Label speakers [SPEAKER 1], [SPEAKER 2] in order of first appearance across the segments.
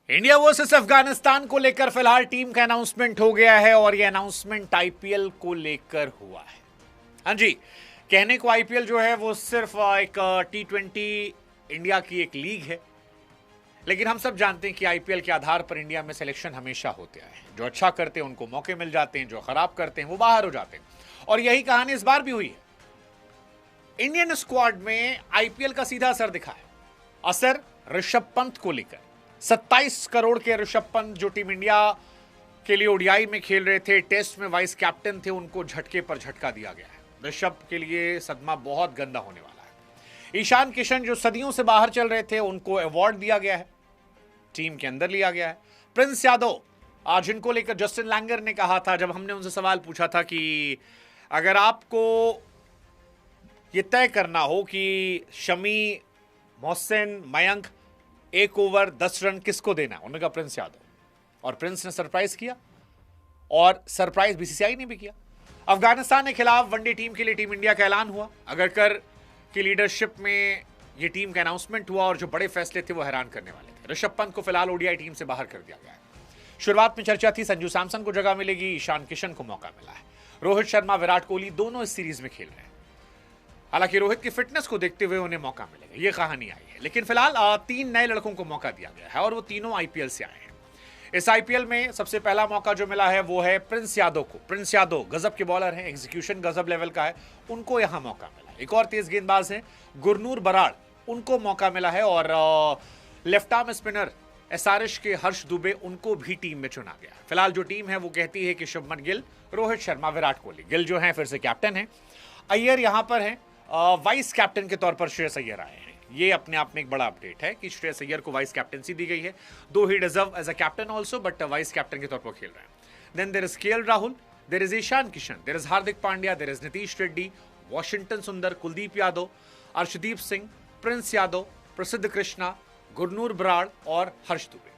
[SPEAKER 1] India versus Afghanistan को लेकर फिलहाल टीम का अनाउंसमेंट हो गया है और यह अनाउंसमेंट आईपीएल को लेकर हुआ है। हाँ जी, कहने को आईपीएल जो है वो सिर्फ एक T20 इंडिया की एक लीग है, लेकिन हम सब जानते हैं कि आईपीएल के आधार पर इंडिया में सिलेक्शन हमेशा होते आए हैं। जो अच्छा करते हैं उनको मौके मिल जाते हैं, जो खराब करते हैं वो बाहर हो जाते हैं, और यही कहानी इस बार भी हुई है। इंडियन स्क्वाड में आईपीएल का सीधा असर दिखा है। असर ऋषभ पंत को लेकर 27 करोड़ के ऋषभ पंत जो टीम इंडिया के लिए ओडीआई में खेल रहे थे, टेस्ट में वाइस कैप्टन थे, उनको झटके पर झटका दिया गया है। ऋषभ के लिए सदमा बहुत गंदा होने वाला है। ईशान किशन जो सदियों से बाहर चल रहे थे, उनको अवार्ड दिया गया है, टीम के अंदर लिया गया है। प्रिंस यादव, आज इनको लेकर जस्टिन लैंगर ने कहा था, जब हमने उनसे सवाल पूछा था कि अगर आपको यह तय करना हो कि शमी, मोहसिन, मयंक 1 ओवर 10 रन किसको देना, उन्होंने कहा प्रिंस यादव। और प्रिंस ने सरप्राइज किया, और सरप्राइज बीसीसीआई ने भी किया। अफगानिस्तान के खिलाफ वनडे टीम के लिए टीम इंडिया का ऐलान हुआ। अगरकर की लीडरशिप में यह टीम का अनाउंसमेंट हुआ, और जो बड़े फैसले थे वो हैरान करने वाले थे। ऋषभ पंत को फिलहाल ओडीआई टीम से बाहर कर दिया गया है। शुरुआत में चर्चा थी संजू सैमसन को जगह मिलेगी, ईशान किशन को मौका मिला है। रोहित शर्मा, विराट कोहली दोनों इस सीरीज में खेल रहे हैं। हालांकि रोहित की फिटनेस को देखते हुए उन्हें मौका मिलेगा, यह कहानी आई है। लेकिन फिलहाल 3 नए लड़कों को मौका दिया गया है, और वो तीनों आईपीएल से आए हैं। इस आईपीएल में सबसे पहला मौका जो मिला है वो है प्रिंस यादव को। प्रिंस यादव गजब के बॉलर हैं, एग्जीक्यूशन गजब लेवल का है, उनको यहां मौका मिला। एक और तेज गेंदबाज हैं गुरनूर बराड़, उनको मौका मिला है। और लेफ्ट आर्म स्पिनर एसआरएच के हर्ष दुबे, उनको भी टीम में चुना गया। फिलहाल जो टीम है वो कहती है कि शुभमन गिल, रोहित शर्मा, विराट कोहली। गिल जो है फिर से कैप्टन है। अय्यर यहां पर है, वाइस कैप्टन के तौर पर श्रेयस अय्यर आए हैं। ये अपने आप में एक बड़ा अपडेट है कि श्रेयस अय्यर को वाइस कैप्टनसी दी गई है। Though he deserve as a captain also, but vice captain के तौर पर खेल रहे हैं। Then there is KL Rahul, there is Ishan Kishan, there is Hardik Pandya, there is Nitish Reddy, Washington Sundar, Kuldeep Yadav, Arshdeep Singh, Prince Yadav, Prasidh Krishna, Gurnoor Brar और हर्ष दुबे।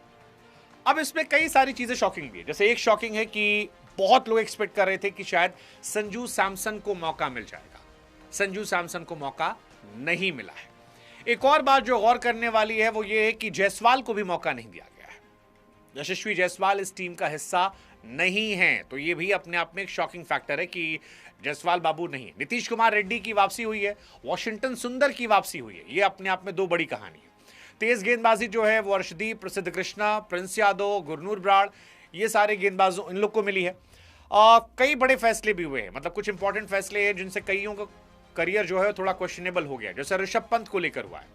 [SPEAKER 1] अब इसमें कई सारी चीजें शॉकिंग भी है। जैसे एक शॉकिंग है कि बहुत लोग एक्सपेक्ट कर रहे थे कि शायद संजू सैमसन को मौका मिल जाएगा। संजू सैमसन को मौका नहीं मिला है। एक और बात जो गौर करने वाली है वो ये है कि जायसवाल को भी मौका नहीं दिया गया है। यशस्वी जायसवाल इस टीम का हिस्सा नहीं है, तो ये भी अपने आप में एक शॉकिंग फैक्टर है कि जायसवाल बाबू नहीं है। नीतीश कुमार रेड्डी की वापसी हुई है, वॉशिंगटन सुंदर की वापसी हुई है। ये अपने आप में दो बड़ी कहानी है। तेज गेंदबाजी जो है वो अर्शदीप, प्रसिद्ध कृष्णा, प्रिंस यादव, गुरनूर बराड़, ये सारे गेंदबाजों इन लोग को मिली है। कई बड़े फैसले भी हुए हैं, मतलब कुछ इंपॉर्टेंट फैसले हैं जिनसे कईयों का करियर जो है थोड़ा क्वेश्चनेबल हो गया। जैसे ऋषभ पंत को लेकर हुआ है,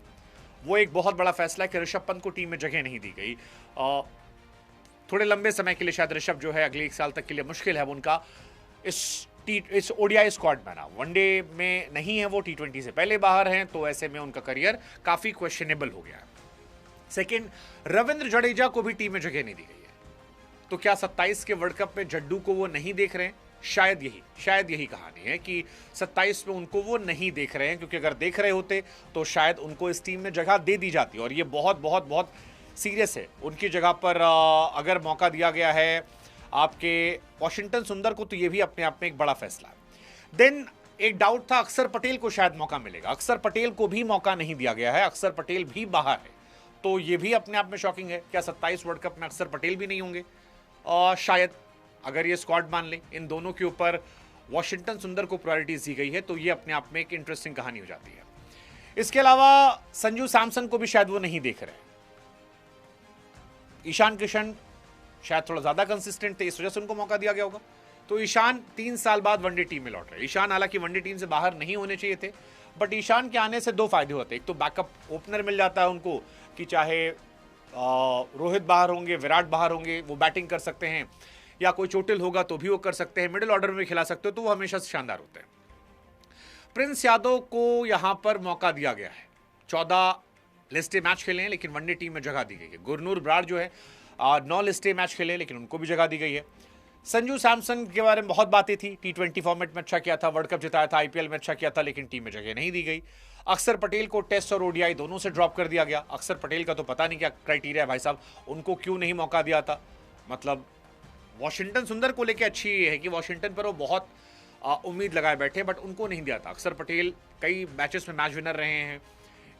[SPEAKER 1] वो एक बहुत बड़ा फैसला है कि ऋषभ पंत को टीम में जगह नहीं दी गई। थोड़े लंबे समय के लिए शायद ऋषभ जो है अगले 1 साल तक के लिए मुश्किल है उनका इस ओडीआई स्क्वाड में ना। वनडे में नहीं है वो, T20 से पहले बाहर हैं, तो ऐसे में उनका करियर काफी क्वेश्चनेबल हो गया है। सेकेंड, रविंद्र जडेजा को भी टीम में जगह नहीं दी गई है। तो क्या 27 के वर्ल्ड कप में जड्डू को वो नहीं देख रहे हैं? शायद यही कहानी है कि 27 में उनको वो नहीं देख रहे हैं, क्योंकि अगर देख रहे होते तो शायद उनको इस टीम में जगह दे दी जाती। और ये बहुत बहुत बहुत सीरियस है। उनकी जगह पर अगर मौका दिया गया है आपके वॉशिंगटन सुंदर को, तो ये भी अपने आप में एक बड़ा फैसला है। देन एक डाउट था, अक्षर पटेल को शायद मौका मिलेगा। अक्षर पटेल को भी मौका नहीं दिया गया है, अक्षर पटेल भी बाहर है, तो ये भी अपने आप में शॉकिंग है। क्या 27 वर्ल्ड कप में अक्षर पटेल भी नहीं होंगे? शायद, अगर ये स्क्वाड मान ले इन दोनों के ऊपर वॉशिंगटन सुंदर को प्रायोरिटीज दी गई है, तो ये अपने आप में एक इंटरेस्टिंग कहानी हो जाती है। इसके अलावा संजू सैमसन को भी शायद वो नहीं देख रहे। ईशान किशन शायद थोड़ा ज्यादा कंसिस्टेंट थे, इस वजह से उनको मौका दिया गया होगा। तो ईशान 3 साल बाद वनडे टीम में लौट रहे। ईशान हालांकि वनडे टीम से बाहर नहीं होने चाहिए थे, बट ईशान के आने से 2 फायदे होते। एक तो बैकअप ओपनर मिल जाता है उनको, कि चाहे रोहित बाहर होंगे, विराट बाहर होंगे, वो बैटिंग कर सकते हैं, या कोई चोटिल होगा तो भी वो कर सकते हैं, मिडिल ऑर्डर में खिला सकते हो, तो वो हमेशा शानदार होते हैं। प्रिंस यादव को यहां पर मौका दिया गया है। 14 लिस्टे मैच खेले हैं, लेकिन वनडे टीम में जगह दी गई है। गुरनूर बराड़ जो है 9 लिस्टे मैच खेले, लेकिन उनको भी जगह दी गई है। संजू सैमसन के बारे में बहुत बातें थी, T20 फॉर्मेट में अच्छा किया था, वर्ल्ड कप जिताया था, आईपीएल में अच्छा किया था, लेकिन टीम में जगह नहीं दी गई। अक्षर पटेल को टेस्ट और ओडीआई दोनों से ड्रॉप कर दिया गया। अक्षर पटेल का तो पता नहीं क्या क्राइटेरिया है भाई साहब, उनको क्यों नहीं मौका दिया था। मतलब वॉशिंगटन सुंदर को लेकर अच्छी है कि वॉशिंगटन पर वो बहुत उम्मीद लगाए बैठे, बट उनको नहीं दिया था। अक्षर पटेल कई मैचेस में मैच विनर रहे हैं,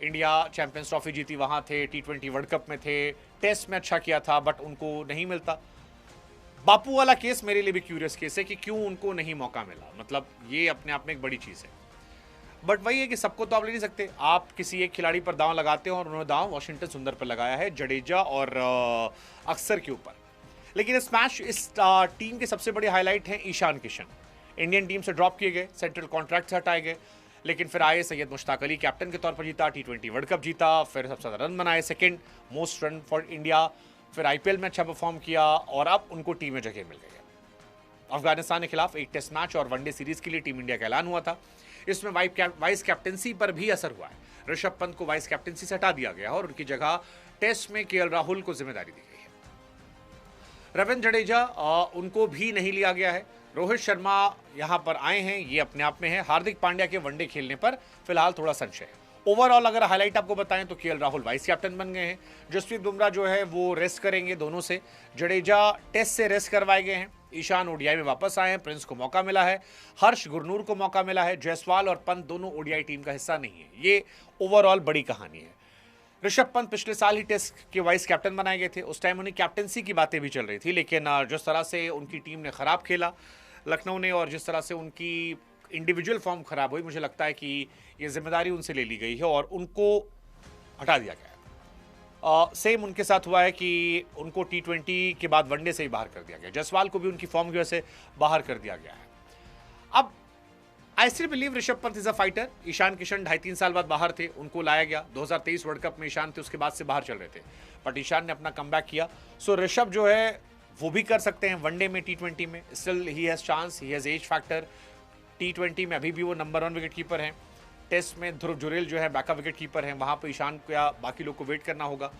[SPEAKER 1] इंडिया चैंपियंस ट्रॉफी जीती, वहां थे, T20 वर्ल्ड कप में थे, टेस्ट में अच्छा किया था, बट उनको नहीं मिलता। बापू वाला केस मेरे लिए भी क्यूरियस केस है कि क्यों उनको नहीं मौका मिला, मतलब ये अपने आप में एक बड़ी चीज़ है। बट वही है कि सबको तो आप ले नहीं सकते, आप किसी एक खिलाड़ी पर दांव लगाते हो और उन्होंने दांव वाशिंगटन सुंदर पर लगाया है, जडेजा और अक्सर के ऊपर। लेकिन इस टीम के सबसे बड़े हाईलाइट हैं ईशान किशन। इंडियन टीम से ड्रॉप किए गए, सेंट्रल कॉन्ट्रैक्ट से हटाए गए, लेकिन फिर आए सैयद मुश्ताक अली, कैप्टन के तौर पर जीता, T20 वर्ल्ड कप जीता, फिर सबसे ज़्यादा रन बनाए, second most run for India, फिर IPL में अच्छा परफॉर्म किया और अब उनको टीम में जगह मिल गई है। अफगानिस्तान के खिलाफ एक टेस्ट मैच और वनडे सीरीज के लिए टीम इंडिया का ऐलान हुआ था। इसमें वाइस कैप्टनसी पर भी असर हुआ है। ऋषभ पंत को वाइस कैप्टनसी से हटा दिया गया और उनकी जगह टेस्ट में KL राहुल को जिम्मेदारी दी गई है। रविंद्र जडेजा उनको भी नहीं लिया गया है। रोहित शर्मा यहां पर आए हैं, ये अपने आप में है। हार्दिक पांड्या के वनडे खेलने पर फिलहाल थोड़ा संशय है। ओवरऑल अगर हाईलाइट आपको बताएं तो KL राहुल वाइस कैप्टन बन गए हैं। जसप्रीत बुमराह जो है वो रेस्ट करेंगे दोनों से। जडेजा टेस्ट से रेस्ट करवाए गए हैं। ईशान ODI में वापस आए हैं, प्रिंस को मौका मिला है। हर्ष गुरनूर को मौका मिला है। जायसवाल और पंत दोनों ODI टीम का हिस्सा नहीं है। ये ओवरऑल बड़ी कहानी है। ऋषभ पंत पिछले साल ही टेस्ट के वाइस कैप्टन बनाए गए थे, उस टाइम उन्हें कैप्टनसी की बातें भी चल रही थी, लेकिन जिस तरह से उनकी टीम ने खराब खेला लखनऊ ने और जिस तरह से उनकी इंडिविजुअल फॉर्म खराब हुई, मुझे लगता है कि ये जिम्मेदारी उनसे ले ली गई है और उनको हटा दिया गया है। सेम उनके साथ हुआ है कि उनको T20 के बाद वनडे से ही बाहर कर दिया गया। जायसवाल को भी उनकी फॉर्म की वजह से बाहर कर दिया गया है। अब I still believe Rishabh Pant is a fighter. Ishan Kishan 2.5-3 साल बाद बाहर थे, उनको लाया गया। 2023 वर्ल्ड कप में ईशान थे, उसके बाद से बाहर चल रहे थे, बट ईशान ने अपना कमबैक किया। सो ऋषभ जो है वो भी कर सकते हैं वनडे में, T20 में। Still he has chance, he has age factor. T20 में अभी भी वो नंबर 1 विकेट कीपर हैं। टेस्ट में ध्रुव जुरेल जो है बैकअप विकेट कीपर हैं, वहां पर ईशान को या बाकी लोग को वेट करना होगा।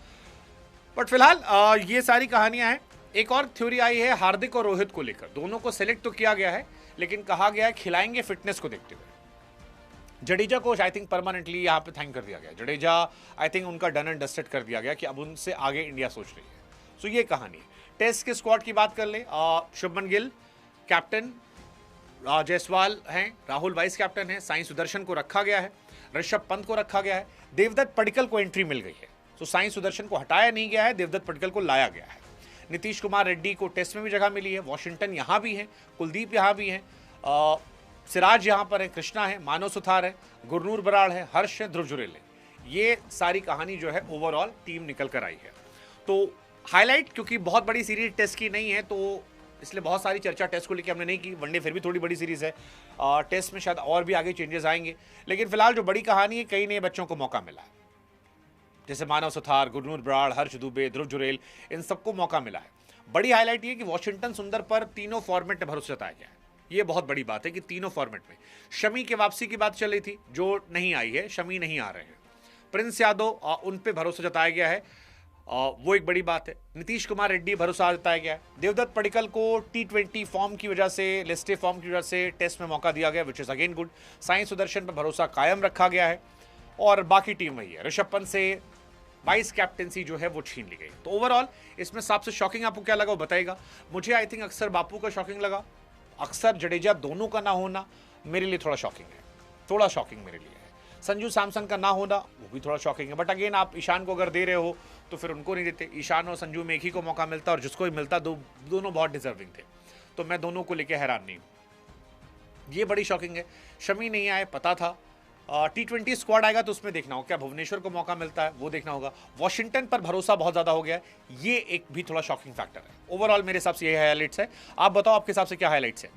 [SPEAKER 1] बट फिलहाल ये सारी कहानियां हैं। एक और थ्योरी आई है हार्दिक और रोहित को लेकर। दोनों को सिलेक्ट तो किया गया है, लेकिन कहा गया है खिलाएंगे फिटनेस को देखते हुए। जडेजा को आई थिंक परमानेंटली यहाँ पे थैंक कर दिया गया। जडेजा आई थिंक उनका डन एंड डस्टेड कर दिया गया कि अब उनसे आगे इंडिया सोच रही है। सो ये कहानी है। टेस्ट के स्क्वाड की बात कर ले, शुभमन गिल कैप्टन, जायसवाल हैं, राहुल वाइस कैप्टन है, साई सुदर्शन को रखा गया है, ऋषभ पंत को रखा गया है, देवदत्त पडिक्कल को एंट्री मिल गई है। तो साई सुदर्शन को हटाया नहीं गया है, देवदत्त पडिक्कल को लाया गया है। नीतीश कुमार रेड्डी को टेस्ट में भी जगह मिली है। वॉशिंगटन यहाँ भी है, कुलदीप यहाँ भी है, सिराज यहाँ पर है, कृष्णा है, मानव सुथार है, गुरनूर बराड़ है, हर्ष है, ध्रुव जुरेल है। ये सारी कहानी जो है ओवरऑल टीम निकल कर आई है। तो हाईलाइट क्योंकि बहुत बड़ी सीरीज टेस्ट की नहीं है, तो इसलिए बहुत सारी चर्चा टेस्ट को लेकर हमने नहीं की। वनडे फिर भी थोड़ी बड़ी सीरीज है, टेस्ट में शायद और भी आगे चेंजेस आएंगे। लेकिन फिलहाल जो बड़ी कहानी है, कई नए बच्चों को मौका मिला है, जैसे मानव सुथार, गुरनूर बराड़, हर्ष दुबे, ध्रुव जुरेल, इन सबको मौका मिला है। बड़ी हाईलाइट ये कि वाशिंगटन सुंदर पर तीनों फॉर्मेट में भरोसा जताया गया है। ये बहुत बड़ी बात है कि तीनों फॉर्मेट में। शमी के वापसी की बात चल रही थी, जो नहीं आई है, शमी नहीं आ रहे हैं। प्रिंस यादव, उन पे भरोसा जताया गया है, वो एक बड़ी बात है। नीतीश कुमार रेड्डी भरोसा जताया गया है। देवदत्त पडिक्कल को T20 फॉर्म की वजह से, लिस्टे फॉर्म की वजह से टेस्ट में मौका दिया गया, which is again good. Sai Sudarshan पर भरोसा कायम रखा गया है और बाकी टीम वही है। ऋषभ पंत से वाइस कैप्टेंसी जो है वो छीन ली गई। तो ओवरऑल इसमें सबसे शॉकिंग आपको क्या लगा वो बताइएगा। मुझे आई थिंक अक्सर बापू का शॉकिंग लगा, अक्सर जडेजा दोनों का ना होना मेरे लिए थोड़ा शॉकिंग है, थोड़ा शॉकिंग मेरे लिए है। संजू सैमसन का ना होना वो भी थोड़ा शॉकिंग है। बट अगेन आप ईशान को अगर दे रहे हो तो फिर उनको नहीं देते। ईशान और संजू में एक ही को मौका मिलता और जिसको भी मिलता दोनों बहुत डिजर्विंग थे, तो मैं दोनों को लेकर हैरान नहीं हूँ। ये बड़ी शॉकिंग है। शमी नहीं आए, पता था। T20 स्क्वाड आएगा तो उसमें देखना होगा क्या भुवनेश्वर को मौका मिलता है, वो देखना होगा। वॉशिंगटन पर भरोसा बहुत ज़्यादा हो गया है, ये एक भी थोड़ा शॉकिंग फैक्टर है। ओवरऑल मेरे हिसाब से ये हाईलाइट्स है। आप बताओ आपके हिसाब से क्या हाईलाइट्स है।